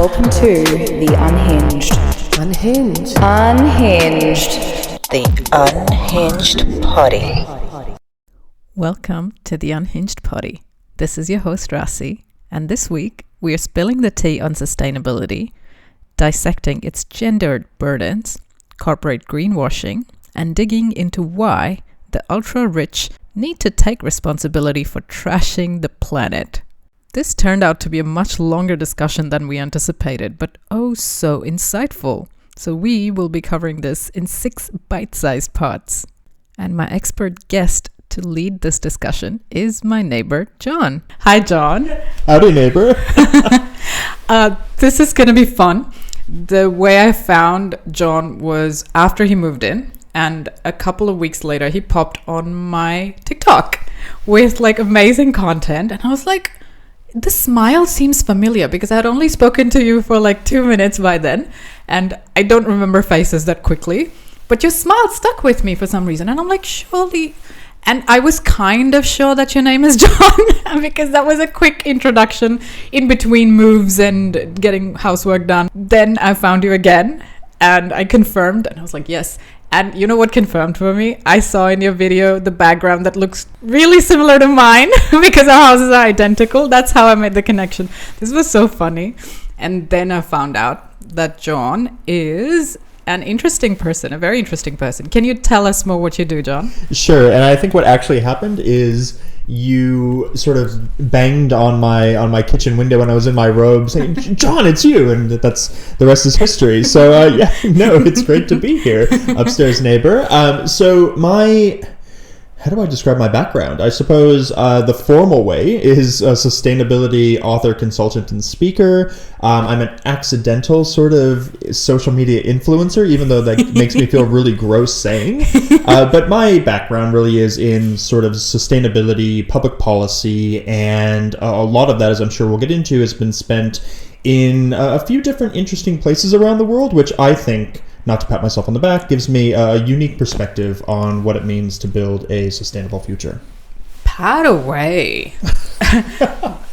Welcome to the Unhinged. Unhinged. The Unhinged Poddy. Welcome to the Unhinged Poddy. This is your host Rasi, and this week we are spilling the tea on sustainability, dissecting its gendered burdens, corporate greenwashing, and digging into why the ultra-rich need to take responsibility for trashing the planet. This turned out to be a much longer discussion than we anticipated, but oh so insightful. So we will be covering this in 6 bite-sized parts. And my expert guest to lead this discussion is my neighbor, John. Hi, John. Howdy, neighbor. This is going to be fun. The way I found John was after he moved in, and a couple of weeks later, he popped on my TikTok with like amazing content. And I was like, the smile seems familiar because I had only spoken to you for like 2 minutes by then. And I don't remember faces that quickly. But your smile stuck with me for some reason. And I'm like, surely... And I was kind of sure that your name is John because that was a quick introduction in between moves and getting housework done. Then I found you again and I confirmed and I was like, yes. And you know what confirmed for me? I saw in your video the background that looks really similar to mine because our houses are identical. That's how I made the connection. This was so funny. And then I found out that John is an interesting person, a very interesting person. Can you tell us more what you do, John? Sure. And I think what actually happened is you sort of banged on my kitchen window when I was in my robe saying, John, it's you. And that's the rest is history. So it's great to be here, upstairs neighbor. How do I describe my background? I suppose the formal way is a sustainability author, consultant, and speaker. I'm an accidental sort of social media influencer, even though that makes me feel really gross saying. But my background really is in sort of sustainability, public policy, and a lot of that, as I'm sure we'll get into, has been spent in a few different interesting places around the world, which I think, not to pat myself on the back, gives me a unique perspective on what it means to build a sustainable future. Pat away.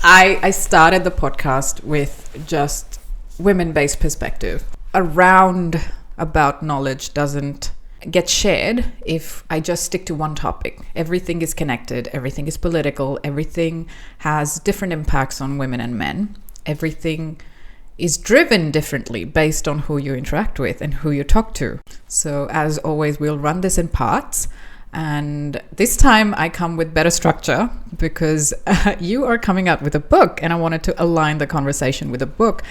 I started the podcast with just women-based perspective. A roundabout knowledge doesn't get shared if I just stick to one topic. Everything is connected. Everything is political. Everything has different impacts on women and men. Everything is driven differently based on who you interact with and who you talk to. So as always, we'll run this in parts. And this time I come with better structure because you are coming out with a book and I wanted to align the conversation with a book.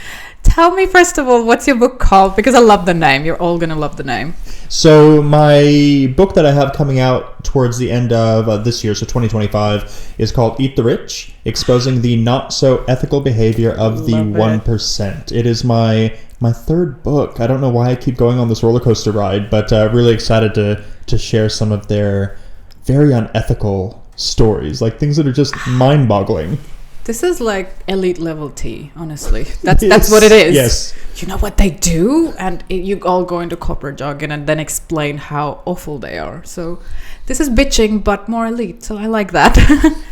Tell me, first of all, what's your book called? Because I love the name. You're all going to love the name. So my book that I have coming out towards the end of this year, so 2025, is called Eat the Rich, Exposing the Not So Ethical Behavior of the 1%. It is my third book. I don't know why I keep going on this roller coaster ride, but really excited to share some of their very unethical stories, like things that are just mind-boggling. This is like elite level tea, honestly. That's what it is. Yes. You know what they do? And you all go into corporate jargon and then explain how awful they are. So this is bitching, but more elite. So I like that.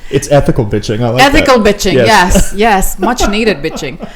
It's ethical bitching. I like ethical that. Bitching, yes. Much needed bitching.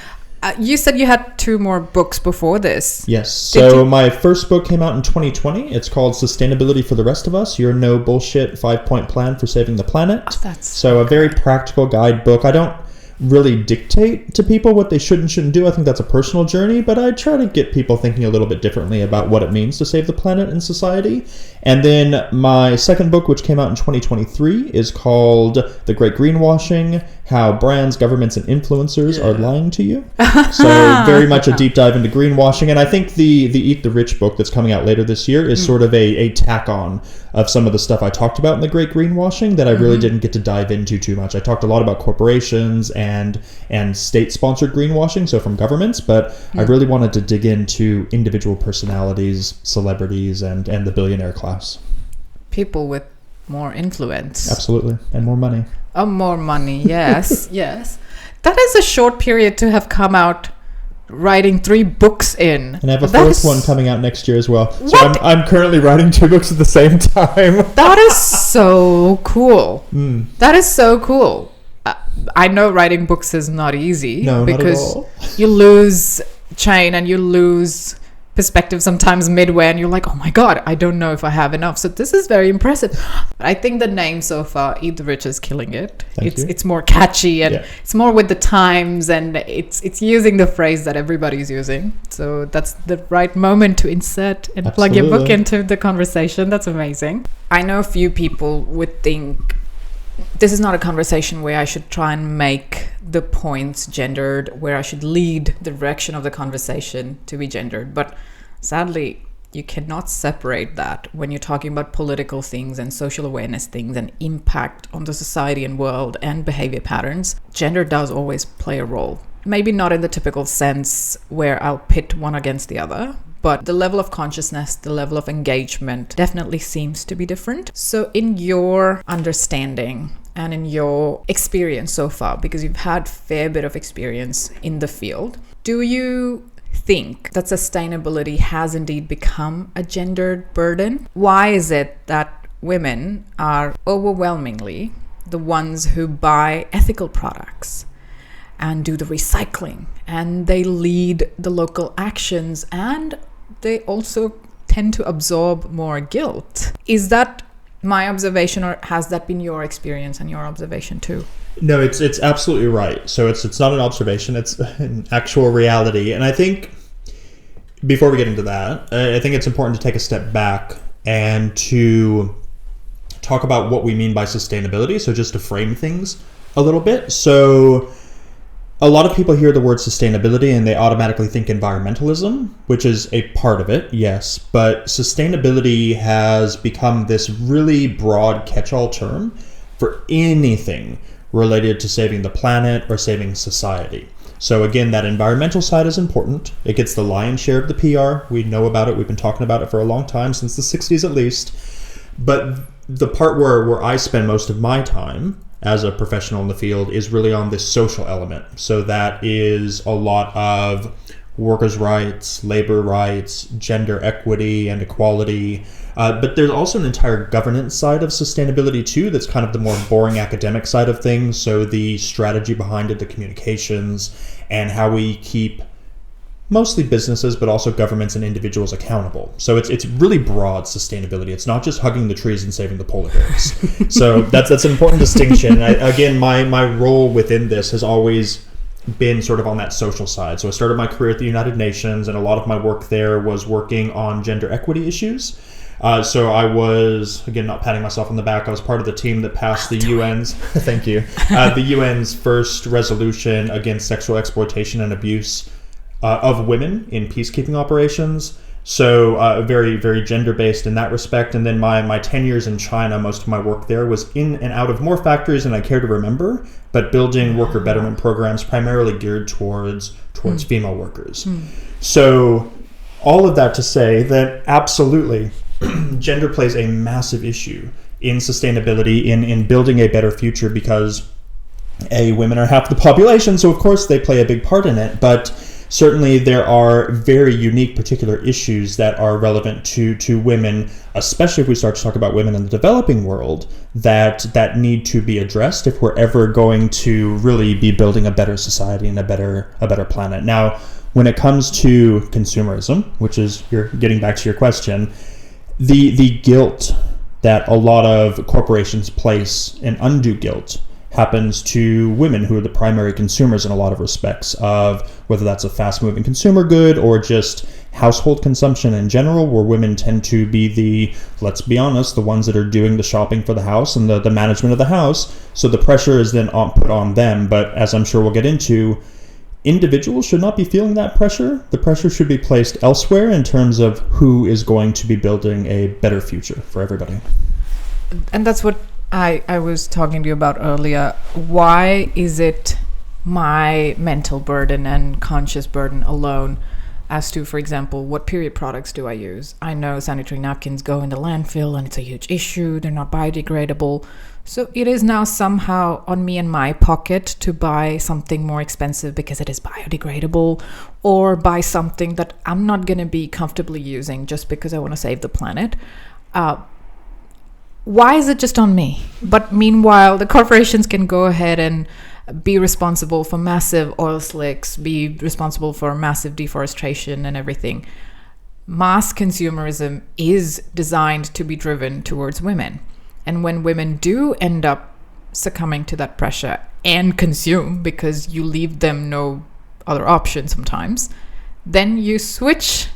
You said you had 2 more books before this. Yes. So my first book came out in 2020. It's called Sustainability for the Rest of Us, Your No Bullshit 5-Point Plan for Saving the Planet. Oh, that's so a very practical guidebook. I don't really dictate to people what they should and shouldn't do. I think that's a personal journey, but I try to get people thinking a little bit differently about what it means to save the planet and society. And then my second book, which came out in 2023, is called The Great Greenwashing, How Brands, Governments, and Influencers Are Lying to You. So very much a deep dive into greenwashing. And I think the Eat the Rich book that's coming out later this year is sort of a tack-on of some of the stuff I talked about in The Great Greenwashing that I really didn't get to dive into too much. I talked a lot about corporations and state-sponsored greenwashing, so from governments, but I really wanted to dig into individual personalities, celebrities, and the billionaire class. people with more influence. Absolutely. And more money. Oh, more money. Yes. Yes. That is a short period to have come out writing 3 books in. And I have a 4th one coming out next year as well. So What? I'm currently writing 2 books at the same time. That is so cool. That is so cool. I know writing books is not easy. No, because not at all. you lose chain and you lose perspective sometimes midway, and you're like, oh my god, I don't know if I have enough. So this is very impressive. I think the name so far, Eat the Rich, is killing it. It's more catchy, and it's more with the times, and it's using the phrase that everybody's using. So that's the right moment to insert and plug your book into the conversation. That's amazing. I know a few people would think this is not a conversation where I should try and make the points gendered, where I should lead the direction of the conversation to be gendered. But sadly, you cannot separate that when you're talking about political things and social awareness things and impact on the society and world and behavior patterns. Gender does always play a role. Maybe not in the typical sense where I'll pit one against the other, but the level of consciousness, the level of engagement definitely seems to be different. So in your understanding and in your experience so far, because you've had a fair bit of experience in the field, do you think that sustainability has indeed become a gendered burden? Why is it that women are overwhelmingly the ones who buy ethical products and do the recycling, and they lead the local actions, and they also tend to absorb more guilt? Is that my observation, or has that been your experience and your observation too? No, it's absolutely right. So it's not an observation, it's an actual reality. And I think before we get into that, I think it's important to take a step back and to talk about what we mean by sustainability. So just to frame things a little bit. So a lot of people hear the word sustainability and they automatically think environmentalism, which is a part of it, yes. But sustainability has become this really broad catch-all term for anything related to saving the planet or saving society. So again, that environmental side is important. It gets the lion's share of the PR. We know about it. We've been talking about it for a long time, since the 60s at least. But the part where I spend most of my time as a professional in the field is really on this social element. So that is a lot of workers' rights, labor rights, gender equity and equality. But there's also an entire governance side of sustainability too, that's kind of the more boring academic side of things. So the strategy behind it, the communications, and how we keep mostly businesses, but also governments and individuals accountable. So it's really broad sustainability. It's not just hugging the trees and saving the polar bears. So that's an important distinction. Again, my role within this has always been sort of on that social side. So I started my career at the United Nations, and a lot of my work there was working on gender equity issues. So I was, again, not patting myself on the back, I was part of the team that passed the UN's, thank you, the UN's first resolution against sexual exploitation and abuse of women in peacekeeping operations. So very, very gender-based in that respect. And then my 10 years in China, most of my work there was in and out of more factories than I care to remember, but building worker betterment programs primarily geared towards female workers. So all of that to say that absolutely gender plays a massive issue in sustainability, in building a better future, because women are half the population, so of course they play a big part in it. But certainly there are very unique particular issues that are relevant to women, especially if we start to talk about women in the developing world, that need to be addressed if we're ever going to really be building a better society and a better planet. Now, when it comes to consumerism, which is, you're getting back to your question, the guilt that a lot of corporations place, and undue guilt, happens to women who are the primary consumers in a lot of respects of whether that's a fast-moving consumer good or just household consumption in general, where women tend to be the, let's be honest, the ones that are doing the shopping for the house and the management of the house. So the pressure is then put on them. But as I'm sure we'll get into, individuals should not be feeling that pressure. The pressure should be placed elsewhere in terms of who is going to be building a better future for everybody. And that's what I was talking to you about earlier. Why is it my mental burden and conscious burden alone as to, for example, what period products do I use? I know sanitary napkins go in the landfill and it's a huge issue. They're not biodegradable. So it is now somehow on me and my pocket to buy something more expensive because it is biodegradable, or buy something that I'm not going to be comfortably using just because I want to save the planet. Why is it just on me? But meanwhile, the corporations can go ahead and be responsible for massive oil slicks, be responsible for massive deforestation and everything. Mass consumerism is designed to be driven towards women. And when women do end up succumbing to that pressure and consume, because you leave them no other option sometimes, then you switch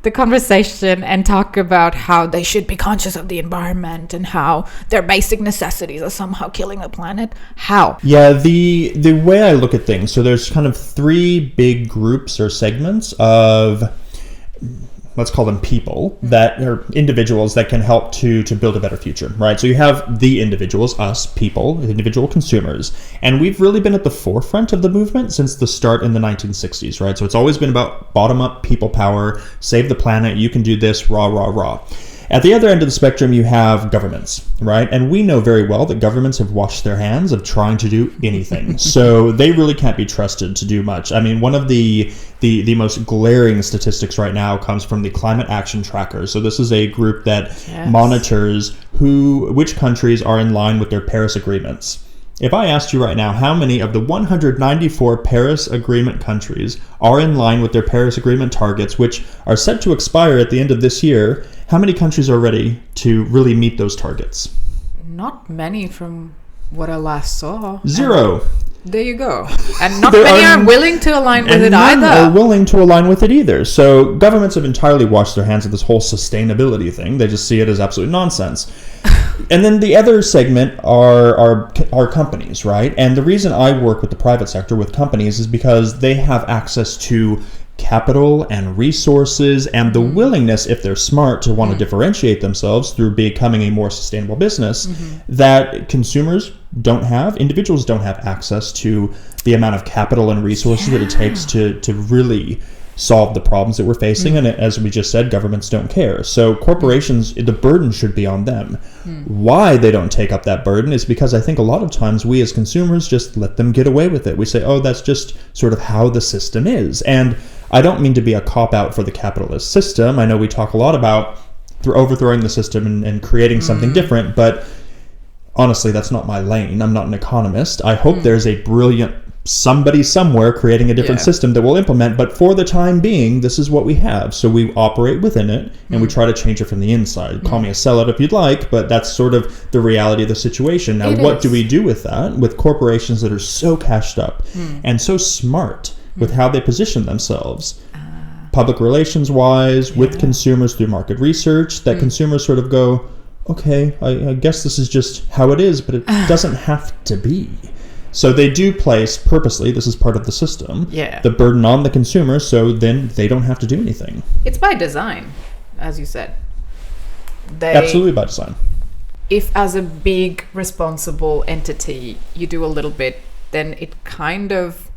the conversation and talk about how they should be conscious of the environment and how their basic necessities are somehow killing the planet. How? Yeah, the way I look at things, so there's kind of three big groups or segments of, let's call them people, that are individuals that can help to build a better future, right? So you have the individuals, us, people, individual consumers, and we've really been at the forefront of the movement since the start in the 1960s, right? So it's always been about bottom-up people power, save the planet, you can do this, rah, rah, rah. At the other end of the spectrum, you have governments, right? And we know very well that governments have washed their hands of trying to do anything. So they really can't be trusted to do much. I mean, one of the most glaring statistics right now comes from the Climate Action Tracker. So this is a group that monitors which countries are in line with their Paris agreements. If I asked you right now how many of the 194 Paris Agreement countries are in line with their Paris Agreement targets, which are set to expire at the end of this year, how many countries are ready to really meet those targets? Not many from what I last saw. Zero. There you go. And not many are willing to align with it none either. are willing to align with it either. So governments have entirely washed their hands of this whole sustainability thing. They just see it as absolute nonsense. And then the other segment are companies, right? And the reason I work with the private sector, with companies, is because they have access to capital and resources and the willingness, if they're smart, to want to differentiate themselves through becoming a more sustainable business that consumers don't have, individuals don't have access to the amount of capital and resources that it takes to really solve the problems that we're facing. And as we just said, governments don't care. So corporations, the burden should be on them. Why they don't take up that burden is because I think a lot of times we as consumers just let them get away with it. We say, oh, that's just sort of how the system is. And I don't mean to be a cop-out for the capitalist system. I know we talk a lot about overthrowing the system and creating something different, but honestly, that's not my lane. I'm not an economist. I hope there's a brilliant somebody somewhere creating a different system that we'll implement, but for the time being, this is what we have. So we operate within it, and we try to change it from the inside. Call me a sellout if you'd like, but that's sort of the reality of the situation. Now, what do we do with that? With corporations that are so cashed up and so smart with how they position themselves, public relations wise, with consumers through market research, that consumers sort of go, okay, I guess this is just how it is, but it doesn't have to be. So they do place purposely, this is part of the system, the burden on the consumer, so then they don't have to do anything. It's by design, as you said. Absolutely by design. If as a big responsible entity you do a little bit, then it kind of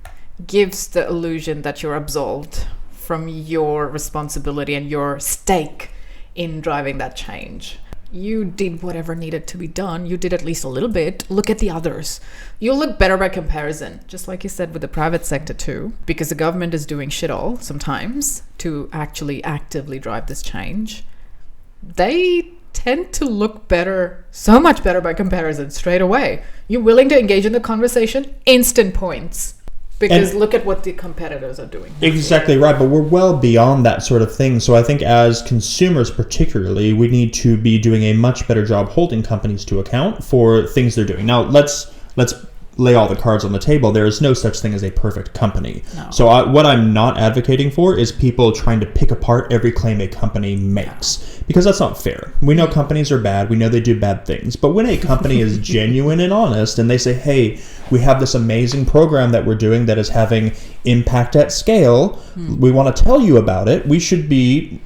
gives the illusion that you're absolved from your responsibility and your stake in driving that change. You did whatever needed to be done. You did at least a little bit. Look at the others. You'll look better by comparison, just like you said with the private sector too, because the government is doing shit all sometimes to actually actively drive this change. They tend to look better, so much better by comparison straight away. You're willing to engage in the conversation, instant points. Because look at what the competitors are doing. Exactly right, but we're well beyond that sort of thing. So I think as consumers particularly, we need to be doing a much better job holding companies to account for things they're doing. Now, let's lay all the cards on the table. There is no such thing as a perfect company. No. So what I'm not advocating for is people trying to pick apart every claim a company makes, because that's not fair. We know companies are bad. We know they do bad things. But when a company is genuine and honest and they say, hey, we have this amazing program that we're doing that is having impact at scale, we want to tell you about it, we should be,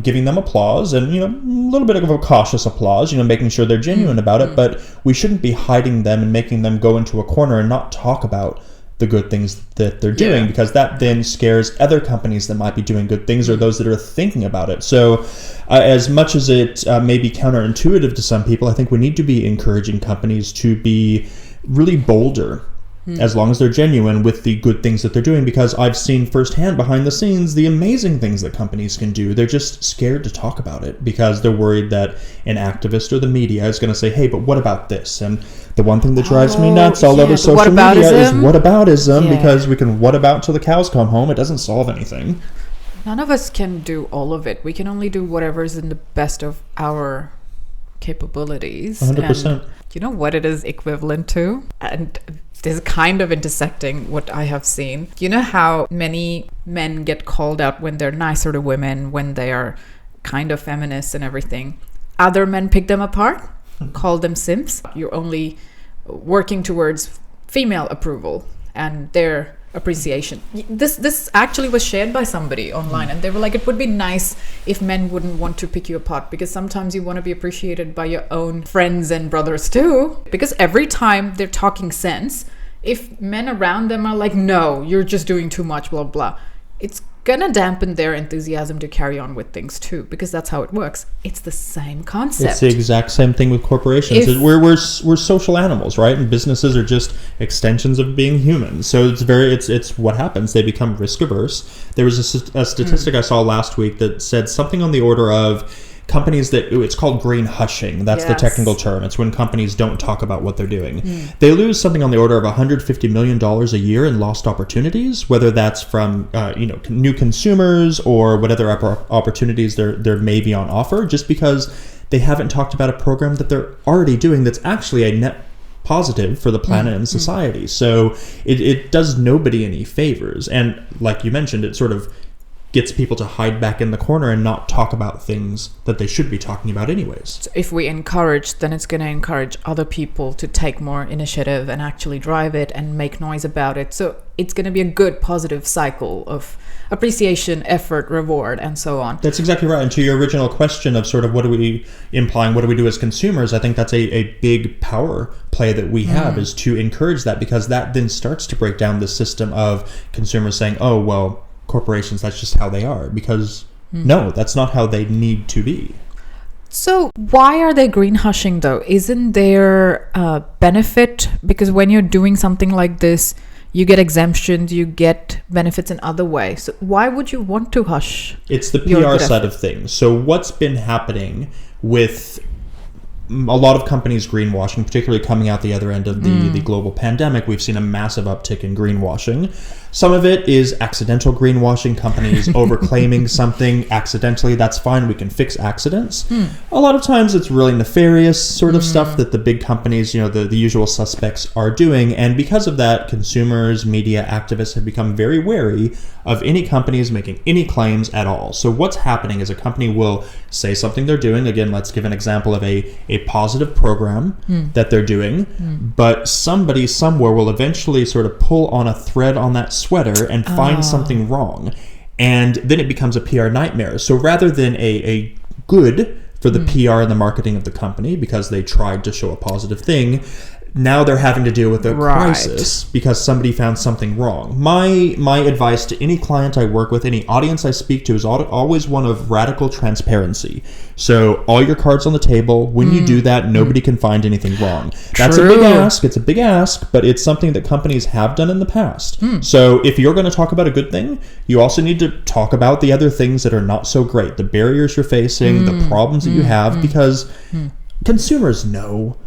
giving them applause and, a little bit of a cautious applause, making sure they're genuine about it, but we shouldn't be hiding them and making them go into a corner and not talk about the good things that they're doing, because that then scares other companies that might be doing good things or those that are thinking about it. So as much as it may be counterintuitive to some people, I think we need to be encouraging companies to be really bolder as long as they're genuine with the good things that they're doing, because I've seen firsthand behind the scenes the amazing things that companies can do. They're just scared to talk about it because they're worried that an activist or the media is going to say, hey, but what about this? And the one thing that drives me nuts all over social media is whataboutism, because we can what about till the cows come home. It doesn't solve anything. None of us can do all of it. We can only do whatever is in the best of our capabilities. 100%. And you know what it is equivalent to? And this is kind of intersecting what I have seen. You know how many men get called out when they're nicer to women, when they are kind of feminists and everything. Other men pick them apart, call them simps. You're only working towards female approval and their appreciation. This actually was shared by somebody online, and they were like, it would be nice if men wouldn't want to pick you apart, because sometimes you want to be appreciated by your own friends and brothers too, because every time they're talking sense, if men around them are like, no, you're just doing too much, blah blah, it's gonna dampen their enthusiasm to carry on with things too, because that's how it works. It's the same concept. It's the exact same thing with corporations. We're social animals, right? And businesses are just extensions of being human. So it's what happens. They become risk averse. There was a statistic I saw last week that said something on the order of companies that, it's called green hushing. That's the technical term. It's when companies don't talk about what they're doing. They lose something on the order of $150 million a year in lost opportunities, whether that's from new consumers or whatever opportunities there may be on offer, just because they haven't talked about a program that they're already doing that's actually a net positive for the planet and society. So it does nobody any favors. And like you mentioned, it sort of gets people to hide back in the corner and not talk about things that they should be talking about anyways. So if we encourage, then it's going to encourage other people to take more initiative and actually drive it and make noise about it. So it's going to be a good positive cycle of appreciation, effort, reward, and so on. That's exactly right. And to your original question of sort of what do we do as consumers, I think that's a big power play that we have, is to encourage that, because that then starts to break down the system of consumers saying, oh, well, corporations, that's just how they are, because no, that's not how they need to be. So why are they green hushing though? Isn't there a benefit? Because when you're doing something like this, you get exemptions, you get benefits in other ways. So why would you want to hush? It's the PR side of things. So what's been happening with a lot of companies greenwashing, particularly coming out the other end of the global pandemic, we've seen a massive uptick in greenwashing. Some of it is accidental greenwashing, companies overclaiming something accidentally. That's fine. We can fix accidents. A lot of times it's really nefarious sort of stuff that the big companies, the usual suspects are doing. And because of that, consumers, media, activists have become very wary of any companies making any claims at all. So what's happening is a company will say something they're doing. Again, let's give an example of a positive program that they're doing, but somebody somewhere will eventually sort of pull on a thread on that sweater and find something wrong, and then it becomes a PR nightmare. So rather than a good for the PR and the marketing of the company because they tried to show a positive thing, now they're having to deal with a crisis because somebody found something wrong. My advice to any client I work with, any audience I speak to, is always one of radical transparency. So all your cards on the table. When you do that, nobody can find anything wrong. That's a big ask. It's a big ask, but it's something that companies have done in the past. So if you're going to talk about a good thing, you also need to talk about the other things that are not so great, the barriers you're facing, the problems that you have, because consumers know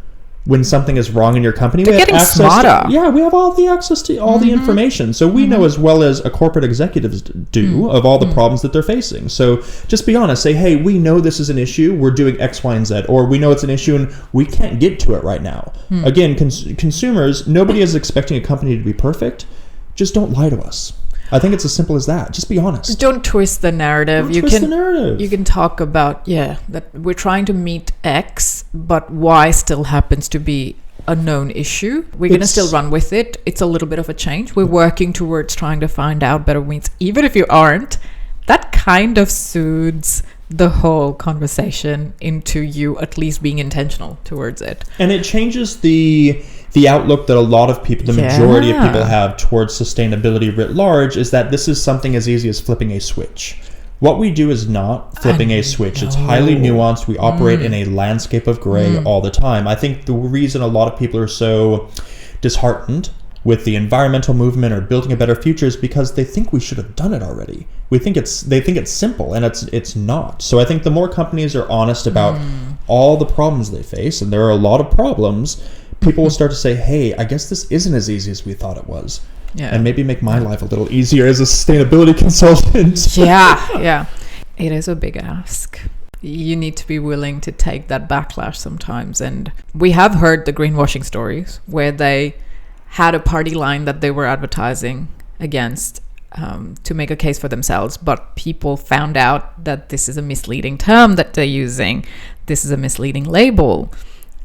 when something is wrong in your company. They're getting smarter. We have all the access to all the information. So we know as well as a corporate executives do of all the problems that they're facing. So just be honest. Say, hey, we know this is an issue. We're doing X, Y, and Z. Or we know it's an issue and we can't get to it right now. Again, consumers, nobody is expecting a company to be perfect. Just don't lie to us. I think it's as simple as that. Just be honest. Don't twist the narrative. You can talk about, that we're trying to meet X, but Y still happens to be a known issue. We're going to still run with it. It's a little bit of a change. We're working towards trying to find out better means. Even if you aren't, that kind of soothes the whole conversation into you at least being intentional towards it. And it changes the outlook that a lot of people, the majority of people have towards sustainability writ large, is that this is something as easy as flipping a switch. What we do is not flipping a switch. It's highly nuanced. We operate in a landscape of gray all the time. I think the reason a lot of people are so disheartened with the environmental movement or building a better future is because they think we should have done it already. They think it's simple, and it's not. So I think the more companies are honest about all the problems they face, and there are a lot of problems, people will start to say, hey, I guess this isn't as easy as we thought it was. Yeah. And maybe make my life a little easier as a sustainability consultant. Yeah. It is a big ask. You need to be willing to take that backlash sometimes. And we have heard the greenwashing stories where they had a party line that they were advertising against to make a case for themselves, but people found out that this is a misleading term that they're using. This is a misleading label,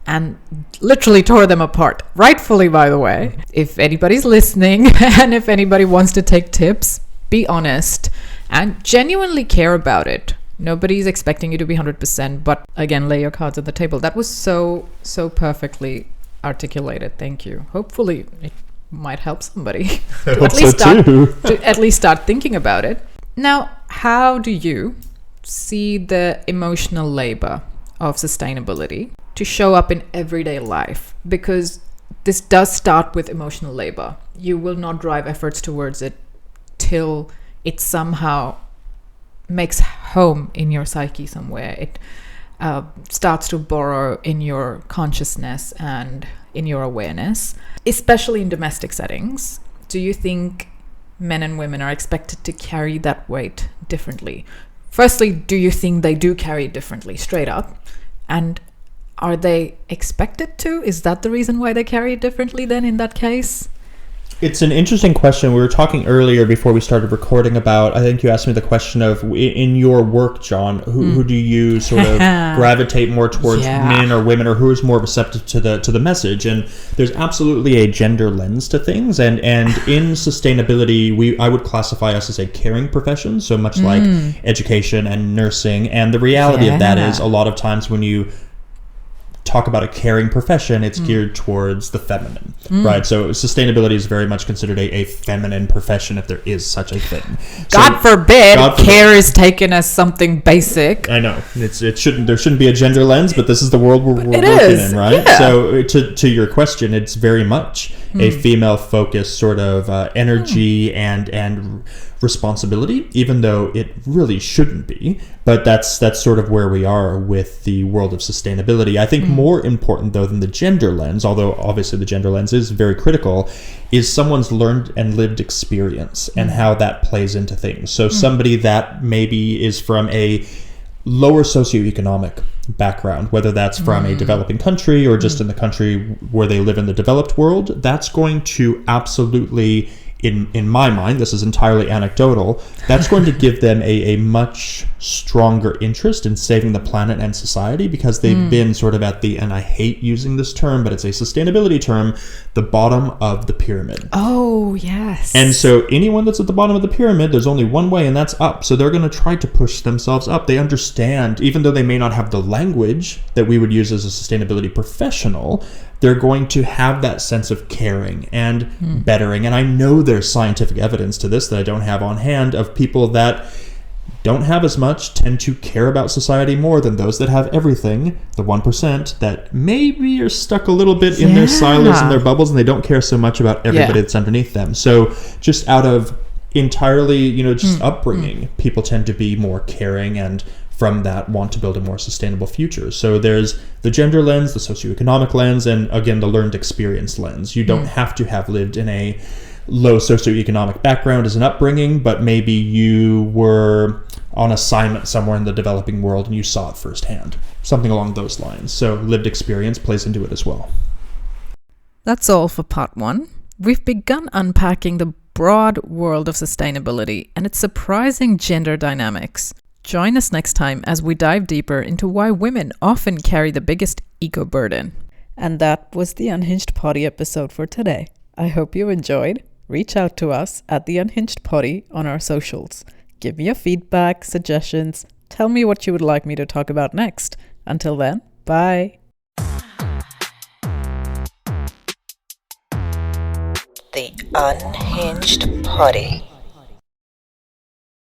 and literally tore them apart. Rightfully, by the way. If anybody's listening and if anybody wants to take tips, be honest and genuinely care about it. Nobody's expecting you to be 100%, but again, lay your cards on the table. That was so perfectly articulated. Thank you. Hopefully it might help somebody to at least start thinking about it. Now, how do you see the emotional labor of sustainability to show up in everyday life? Because this does start with emotional labor. You will not drive efforts towards it till it somehow makes home in your psyche somewhere. It starts to burrow in your consciousness and in your awareness, especially in domestic settings. Do you think men and women are expected to carry that weight differently? Firstly, do you think they do carry it differently, straight up? And are they expected to? Is that the reason why they carry it differently then in that case? It's an interesting question. We were talking earlier before we started recording about, I think you asked me the question of, in your work, John, who do you sort of gravitate more towards, men or women, or who is more receptive to the message? And there's absolutely a gender lens to things. And in sustainability, I would classify us as a caring profession, so much like education and nursing. And the reality of that is a lot of times when you talk about a caring profession, it's geared towards the feminine, right? So sustainability is very much considered a feminine profession, if there is such a thing. God forbid care is taken as something basic. I know there shouldn't be a gender lens, but this is the world we're working in, right? Yeah. So to your question, it's very much a female focused sort of energy and responsibility, even though it really shouldn't be. But that's sort of where we are with the world of sustainability. I think more important, though, than the gender lens, although obviously the gender lens is very critical, is someone's learned and lived experience and how that plays into things. So somebody that maybe is from a lower socioeconomic background, whether that's from a developing country or just in the country where they live in the developed world, that's going to absolutely, in my mind, this is entirely anecdotal, that's going to give them a much stronger interest in saving the planet and society, because they've been sort of at the, and I hate using this term, but it's a sustainability term, the bottom of the pyramid. Oh, yes. And so anyone that's at the bottom of the pyramid, there's only one way, and that's up. So they're going to try to push themselves up. They understand, even though they may not have the language that we would use as a sustainability professional, they're going to have that sense of caring and bettering. And I know there's scientific evidence to this that I don't have on hand, of people that don't have as much tend to care about society more than those that have everything, the 1% that maybe are stuck a little bit in their silos and their bubbles, and they don't care so much about everybody that's underneath them. So just out of entirely, just upbringing, people tend to be more caring, and from that want to build a more sustainable future. So there's the gender lens, the socioeconomic lens, and again, the learned experience lens. You don't have to have lived in a low socioeconomic background as an upbringing, but maybe you were on assignment somewhere in the developing world and you saw it firsthand. Something along those lines. So lived experience plays into it as well. That's all for part 1. We've begun unpacking the broad world of sustainability and its surprising gender dynamics. Join us next time as we dive deeper into why women often carry the biggest eco burden. And that was the Unhinged Poddy episode for today. I hope you enjoyed. Reach out to us at the Unhinged Poddy on our socials. Give me your feedback, suggestions. Tell me what you would like me to talk about next. Until then, bye. The Unhinged Poddy.